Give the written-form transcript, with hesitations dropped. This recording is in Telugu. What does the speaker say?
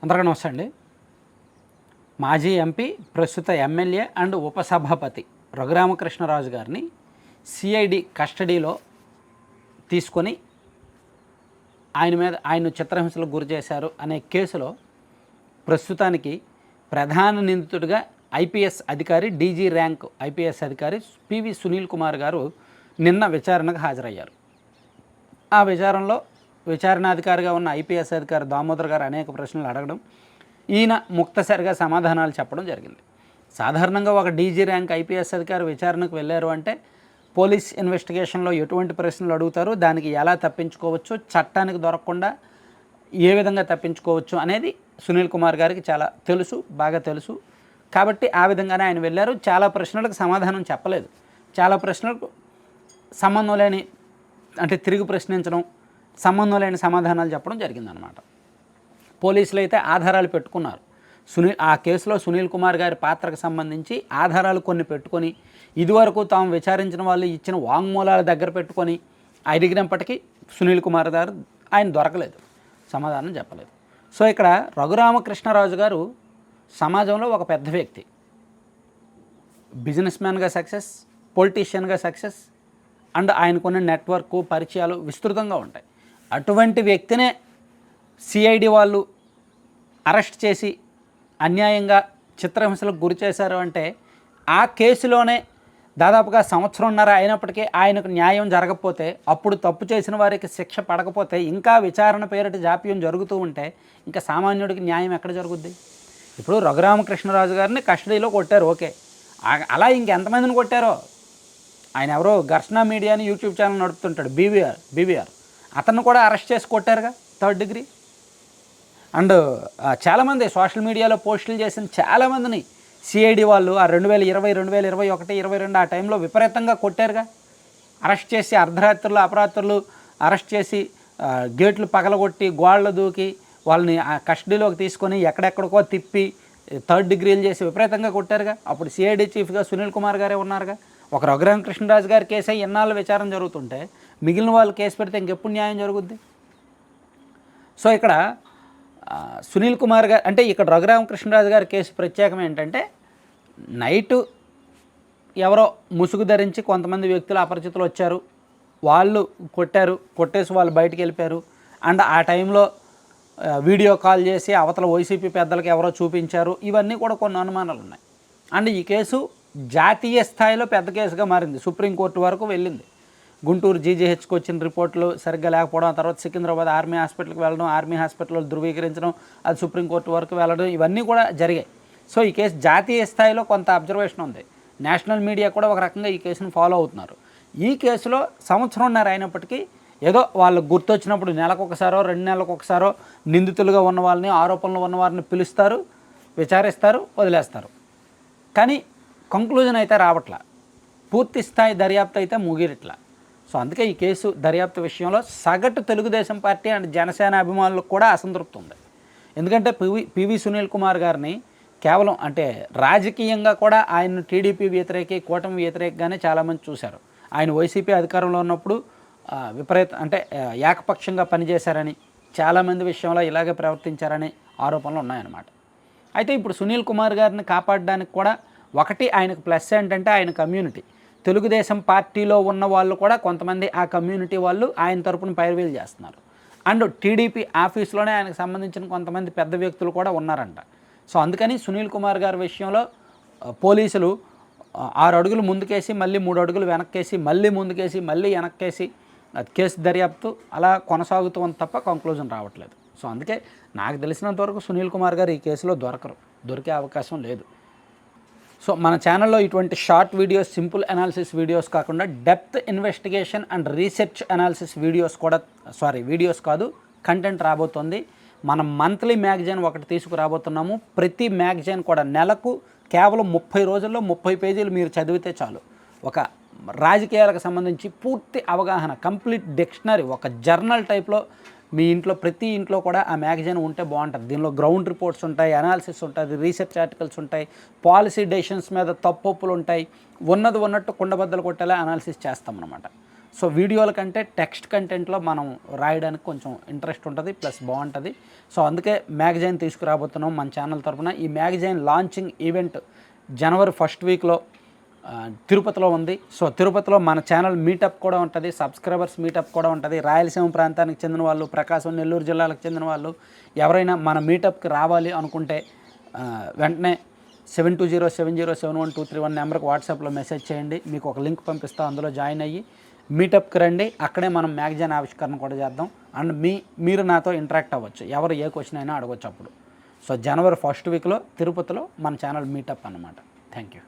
అందరికీ నమస్తే అండి. మాజీ ఎంపీ, ప్రస్తుత ఎమ్మెల్యే అండ్ ఉపసభాపతి రఘురామకృష్ణరాజు గారిని సిఐడి కస్టడీలో తీసుకొని ఆయన చిత్రహింసలకు గురి చేశారు అనే కేసులో ప్రస్తుతానికి ప్రధాన నిందితుడిగా ఐపీఎస్ అధికారి, డీజీ ర్యాంక్ ఐపీఎస్ అధికారి పివి సునీల్ కుమార్ గారు నిన్న విచారణకు హాజరయ్యారు. ఆ విచారణాధికారిగా ఉన్న ఐపీఎస్ అధికారి దామోదర్ గారు అనేక ప్రశ్నలు అడగడం, ఈయన ముక్తసరిగా సమాధానాలు చెప్పడం జరిగింది. సాధారణంగా ఒక డీజీ ర్యాంక్ ఐపీఎస్ అధికారి విచారణకు వెళ్ళారు అంటే పోలీస్ ఇన్వెస్టిగేషన్లో ఎటువంటి ప్రశ్నలు అడుగుతారు, దానికి ఎలా తప్పించుకోవచ్చు, చట్టానికి దొరకకుండా ఏ విధంగా తప్పించుకోవచ్చు అనేది సునీల్ కుమార్ గారికి బాగా తెలుసు. కాబట్టి ఆ విధంగానే ఆయన వెళ్ళారు. చాలా ప్రశ్నలకు సమాధానం చెప్పలేదు. చాలా ప్రశ్నలకు సంబంధం లేని తిరిగి ప్రశ్నించడం, సంబంధం లేని సమాధానాలు చెప్పడం జరిగిందనమాట. పోలీసులు అయితే ఆధారాలు పెట్టుకున్నారు. ఆ కేసులో సునీల్ కుమార్ గారి పాత్రకు సంబంధించి ఆధారాలు కొన్ని పెట్టుకొని, ఇదివరకు తాము విచారించిన వాళ్ళు ఇచ్చిన వాంగ్మూలాల దగ్గర పెట్టుకొని అడిగినప్పటికీ సునీల్ కుమార్ గారు ఆయన దొరకలేదు, సమాధానం చెప్పలేదు. సో ఇక్కడ రఘురామకృష్ణరాజు గారు సమాజంలో ఒక పెద్ద వ్యక్తి, బిజినెస్ మ్యాన్గా సక్సెస్, పొలిటీషియన్గా సక్సెస్, అండ్ ఆయనకున్న నెట్వర్క్, పరిచయాలు విస్తృతంగా ఉంటాయి. అటువంటి వ్యక్తినే సిఐడి వాళ్ళు అరెస్ట్ చేసి అన్యాయంగా చిత్రహింసలకు గురి చేశారు అంటే ఆ కేసులోనే దాదాపుగా సంవత్సరంన్నర అయినప్పటికీ ఆయనకు న్యాయం జరగకపోతే, అప్పుడు తప్పు చేసిన వారికి శిక్ష పడకపోతే, ఇంకా విచారణ పేరిట జాప్యం జరుగుతూ ఉంటే ఇంకా సామాన్యుడికి న్యాయం ఎక్కడ జరుగుద్ది? ఇప్పుడు రఘురామకృష్ణరాజు గారిని కస్టడీలో కొట్టారు, ఓకే. అలా ఇంకెంతమందిని కొట్టారో, ఆయన ఎవరో ఘర్షణ మీడియా అని యూట్యూబ్ ఛానల్ నడుపుతుంటాడు, బీవీఆర్, అతన్ని కూడా అరెస్ట్ చేసి కొట్టారుగా, 3rd డిగ్రీ. అండ్ చాలామంది సోషల్ మీడియాలో పోస్టులు చేసిన చాలామందిని సిఐడి వాళ్ళు ఆ 2020, 2021, 2022 ఆ టైంలో విపరీతంగా కొట్టారుగా. అరెస్ట్ చేసి అపరాత్రులు అరెస్ట్ చేసి గేట్లు పగలగొట్టి, గోడలు దూకి వాళ్ళని కస్టడీలోకి తీసుకొని ఎక్కడెక్కడికో తిప్పి 3rd డిగ్రీలు చేసి విపరీతంగా కొట్టారుగా. అప్పుడు సిఐడి చీఫ్గా సునీల్ కుమార్ గారే ఉన్నారుగా. ఒక రఘురామకృష్ణరాజు గారి కేసు ఎన్నాళ్ళు విచారణ జరుగుతుంటే మిగిలిన వాళ్ళు కేసు పెడితే ఇంకెప్పుడు న్యాయం జరుగుద్ది? సో ఇక్కడ సునీల్ కుమార్ గారు ఇక్కడ రఘురామకృష్ణరాజు గారి కేసు ప్రత్యేకం ఏంటంటే, నైటు ఎవరో ముసుగు ధరించి కొంతమంది వ్యక్తులు అపరిచితులు వచ్చారు, వాళ్ళు కొట్టేసి వాళ్ళు బయటికి వెళ్ళిపోయారు. అండ్ ఆ టైంలో వీడియో కాల్ చేసి అవతల వైసీపీ పెద్దలకు ఎవరో చూపించారు. ఇవన్నీ కూడా కొన్ని అనుమానాలు ఉన్నాయి. అండ్ ఈ కేసు జాతీయ స్థాయిలో పెద్ద కేసుగా మారింది, సుప్రీంకోర్టు వరకు వెళ్ళింది. గుంటూరు జీజీహెచ్కి వచ్చిన రిపోర్టులు సరిగ్గా లేకపోవడం, తర్వాత సికింద్రాబాద్ ఆర్మీ హాస్పిటల్కి వెళ్ళడం, ఆర్మీ హాస్పిటల్లో ధృవీకరించడం, అది సుప్రీంకోర్టు వరకు వెళ్ళడం, ఇవన్నీ కూడా జరిగాయి. సో ఈ కేసు జాతీయ స్థాయిలో కొంత అబ్జర్వేషన్ ఉంది. నేషనల్ మీడియా కూడా ఒక రకంగా ఈ కేసును ఫాలో అవుతున్నారు. ఈ కేసులో సంవత్సరంన్నర అయినప్పటికీ ఏదో వాళ్ళకు గుర్తొచ్చినప్పుడు నెలకొకసారో 2 నెలలకు ఒకసారో నిందితులుగా ఉన్న వాళ్ళని, ఆరోపణలు ఉన్న వారిని పిలుస్తారు, విచారిస్తారు, వదిలేస్తారు. కానీ కంక్లూజన్ అయితే రావట్లా, పూర్తి స్థాయి దర్యాప్తు అయితే ముగిరిట్లా. సో అందుకే ఈ కేసు దర్యాప్తు విషయంలో సగటు తెలుగుదేశం పార్టీ అండ్ జనసేన అభిమానులకు కూడా అసంతృప్తి ఉంది. ఎందుకంటే పివి సునీల్ కుమార్ గారిని కేవలం రాజకీయంగా కూడా ఆయన టీడీపీ వ్యతిరేకి, కూటమి వ్యతిరేకంగానే చాలామంది చూశారు. ఆయన వైసీపీ అధికారంలో ఉన్నప్పుడు ఏకపక్షంగా పనిచేశారని, చాలామంది విషయంలో ఇలాగే ప్రవర్తించారని ఆరోపణలు ఉన్నాయన్నమాట. అయితే ఇప్పుడు సునీల్ కుమార్ గారిని కాపాడడానికి కూడా ఆయనకు ప్లస్ ఏంటంటే ఆయన కమ్యూనిటీ, తెలుగుదేశం పార్టీలో ఉన్న వాళ్ళు కూడా కొంతమంది ఆ కమ్యూనిటీ వాళ్ళు ఆయన తరపున పైరవీలు చేస్తున్నారు. అండ్ టీడీపీ ఆఫీస్లోనే ఆయనకు సంబంధించిన కొంతమంది పెద్ద వ్యక్తులు కూడా ఉన్నారంట. సో అందుకని సునీల్ కుమార్ గారి విషయంలో పోలీసులు 6 అడుగులు ముందుకేసి, మళ్ళీ 3 అడుగులు వెనక్కేసి, మళ్ళీ ముందుకేసి, మళ్ళీ వెనక్కేసి కేసు దర్యాప్తు అలా కొనసాగుతుంది తప్ప కంక్లూజన్ రావట్లేదు. సో అందుకే నాకు తెలిసినంతవరకు సునీల్ కుమార్ గారు ఈ కేసులో దొరికే అవకాశం లేదు. సో మన ఛానల్లో ఇటువంటి short videos, simple analysis videos కాకుండా depth investigation and research analysis videos కాదు, కంటెంట్ రాబోతుంది. మనం మంత్లీ మ్యాగజైన్ ఒకటి తీసుకురాబోతున్నాము. ప్రతి మ్యాగజైన్ కూడా నెలకు కేవలం 30 రోజుల్లో 30 పేజీలు మీరు చదివితే చాలు, ఒక రాజకీయాలకు సంబంధించి పూర్తి అవగాహన, కంప్లీట్ డిక్షనరీ, ఒక జర్నల్ టైప్లో మీ ఇంట్లో ప్రతి ఇంట్లో కూడా ఆ మ్యాగజైన్ ఉంటే బాగుంటుంది. దీనిలో గ్రౌండ్ రిపోర్ట్స్ ఉంటాయి, అనాలిసిస్ ఉంటుంది, రీసెర్చ్ ఆర్టికల్స్ ఉంటాయి, పాలసీ డెసిషన్స్ మీద తప్పొప్పులు ఉంటాయి, ఉన్నట్టు కుండబద్దలు కొట్టేలా అనాలిసిస్ చేస్తామన్నమాట. సో వీడియోల కంటే టెక్స్ట్ కంటెంట్లో మనం రాయడానికి కొంచెం ఇంట్రెస్ట్ ఉంటుంది, ప్లస్ బాగుంటుంది. సో అందుకే మ్యాగజైన్ తీసుకురాబోతున్నాం మన ఛానల్ తరపున. ఈ మ్యాగజైన్ లాంచింగ్ ఈవెంట్ జనవరి 1st వీక్లో తిరుపతిలో ఉంది. సో తిరుపతిలో మన ఛానల్ మీటప్ కూడా ఉంటుంది, సబ్స్క్రైబర్స్ మీటప్ కూడా ఉంటుంది. రాయలసీమ ప్రాంతానికి చెందిన వాళ్ళు, ప్రకాశం, నెల్లూరు జిల్లాలకు చెందిన వాళ్ళు ఎవరైనా మన మీటప్కి రావాలి అనుకుంటే వెంటనే 7207071231 నెంబర్కి వాట్సాప్లో మెసేజ్ చేయండి. మీకు ఒక లింక్ పంపిస్తాం, అందులో జాయిన్ అయ్యి మీటప్కి రండి. అక్కడే మనం మ్యాగజైన్ ఆవిష్కరణ కూడా చేద్దాం. అండ్ మీరు నాతో ఇంటరాక్ట్ అవ్వచ్చు, ఎవరు ఏ క్వశ్చన్ అయినా అడగవచ్చు అప్పుడు. సో జనవరి 1st వీక్లో తిరుపతిలో మన ఛానల్ మీటప్ అన్నమాట. Thank you.